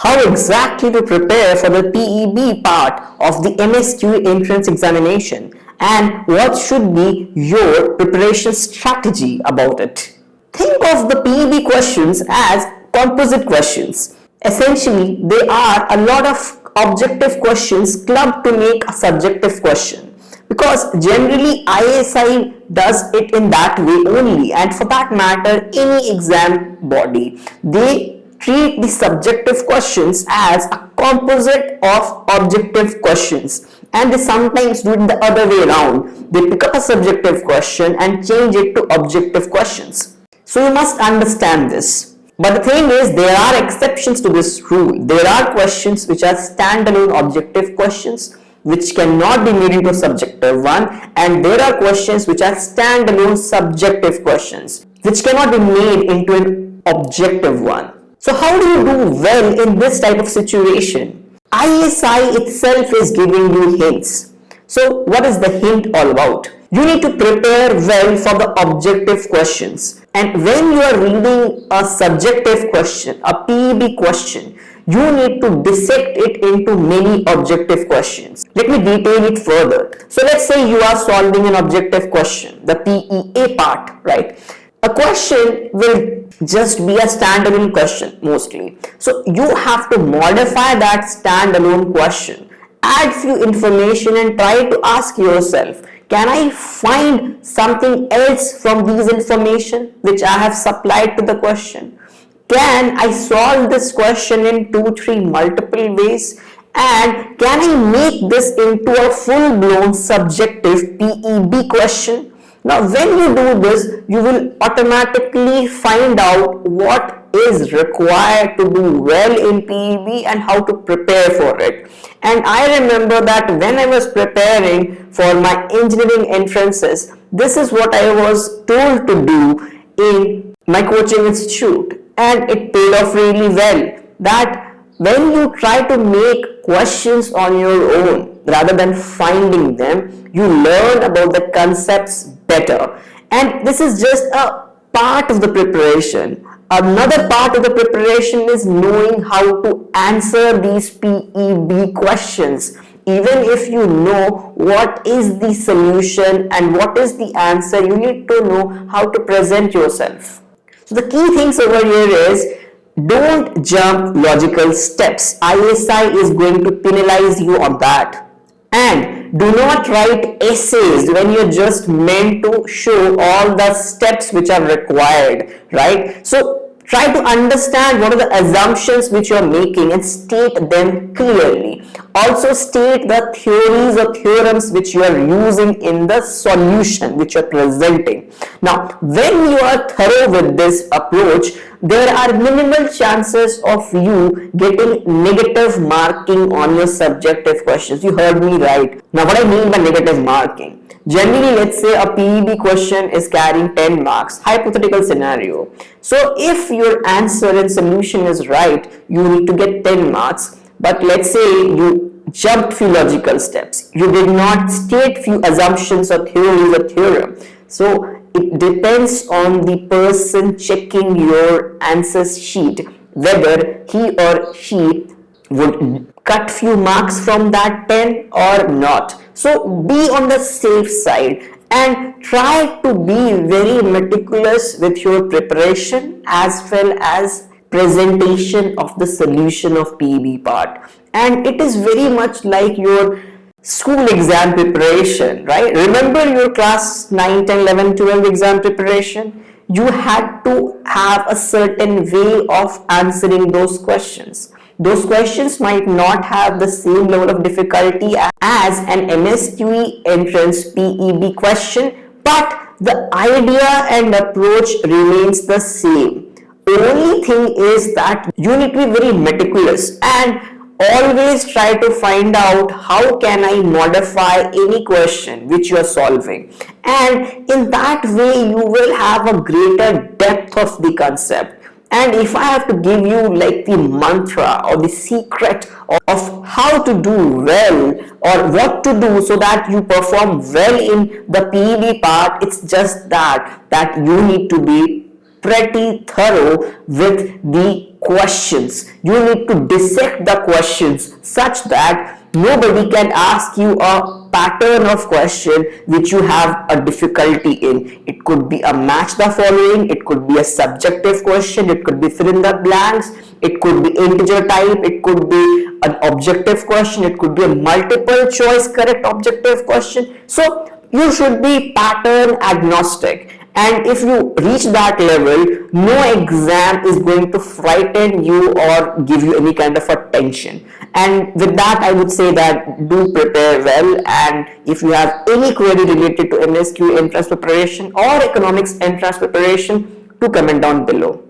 how exactly to prepare for the PEB part of the MSQE entrance examination, and what should be your preparation strategy about it. Think of the PEB questions as composite questions. Essentially, they are a lot of objective questions clubbed to make a subjective question, because generally ISI does it in that way only, and for that matter any exam body, they treat the subjective questions as a composite of objective questions, and they sometimes do it the other way around. They pick up a subjective question and change it to objective questions. So you must understand this. But the thing is, there are exceptions to this rule. There are questions which are standalone objective questions which cannot be made into a subjective one, and there are questions which are standalone subjective questions which cannot be made into an objective one. So how do you do well in this type of situation? ISI itself is giving you hints. So what is the hint all about? You need to prepare well for the objective questions. And when you are reading a subjective question, a PEB question, you need to dissect it into many objective questions. Let me detail it further. So let's say you are solving an objective question, the PEA part, right? A question will just be a standalone question mostly. So you have to modify that standalone question, add few information and try to ask yourself, can I find something else from these information which I have supplied to the question? Can I solve this question in 2-3 multiple ways? And can I make this into a full-blown subjective PEB question? Now, when you do this, you will automatically find out what is required to do well in PEB and how to prepare for it. And I remember that when I was preparing for my engineering entrances, this is what I was told to do in my coaching institute, and it paid off really well. That when you try to make questions on your own rather than finding them, you learn about the concepts better. And this is just a part of the preparation. Another part of the preparation is knowing how to answer these PEB questions. Even if you know what is the solution and what is the answer, you need to know how to present yourself. So the key things over here is, don't jump logical steps. ISI is going to penalize you on that. And do not write essays when you're just meant to show all the steps which are required, right? So try to understand what are the assumptions which you're making and state them clearly. Also state the theories or theorems which you are using in the solution which you're presenting. Now, when you are thorough with this approach, there are minimal chances of you getting negative marking on your subjective questions. You heard me right. Now, what I mean by negative marking? Generally, let's say a PEB question is carrying 10 marks, hypothetical scenario. So if your answer and solution is right, you need to get 10 marks. But let's say you jumped few logical steps. You did not state few assumptions or theories or theorem. So it depends on the person checking your answer sheet, whether he or she would cut few marks from that 10 or not. So be on the safe side and try to be very meticulous with your preparation as well as presentation of the solution of PEB part. And it is very much like your school exam preparation, right? Remember your class 9, 10, 11, 12 exam preparation? You had to have a certain way of answering those questions. Those questions might not have the same level of difficulty as an MSQE entrance PEB question, but the idea and approach remains the same. The only thing is that you need to be very meticulous and always try to find out how can I modify any question which you are solving, and in that way you will have a greater depth of the concept. And if I have to give you like the mantra or the secret of how to do well or what to do so that you perform well in the PEB part, it's just that you need to be pretty thorough with the questions. You need to dissect the questions such that nobody can ask you a pattern of question which you have a difficulty in. It could be a match the following, it could be a subjective question, it could be fill in the blanks, it could be integer type, it could be an objective question, it could be a multiple choice correct objective question. So you should be pattern agnostic, and if you reach that level, no exam is going to frighten you or give you any kind of a tension. And with that, I would say that do prepare well, and if you have any query related to MSQE entrance preparation or economics entrance preparation, to comment down below.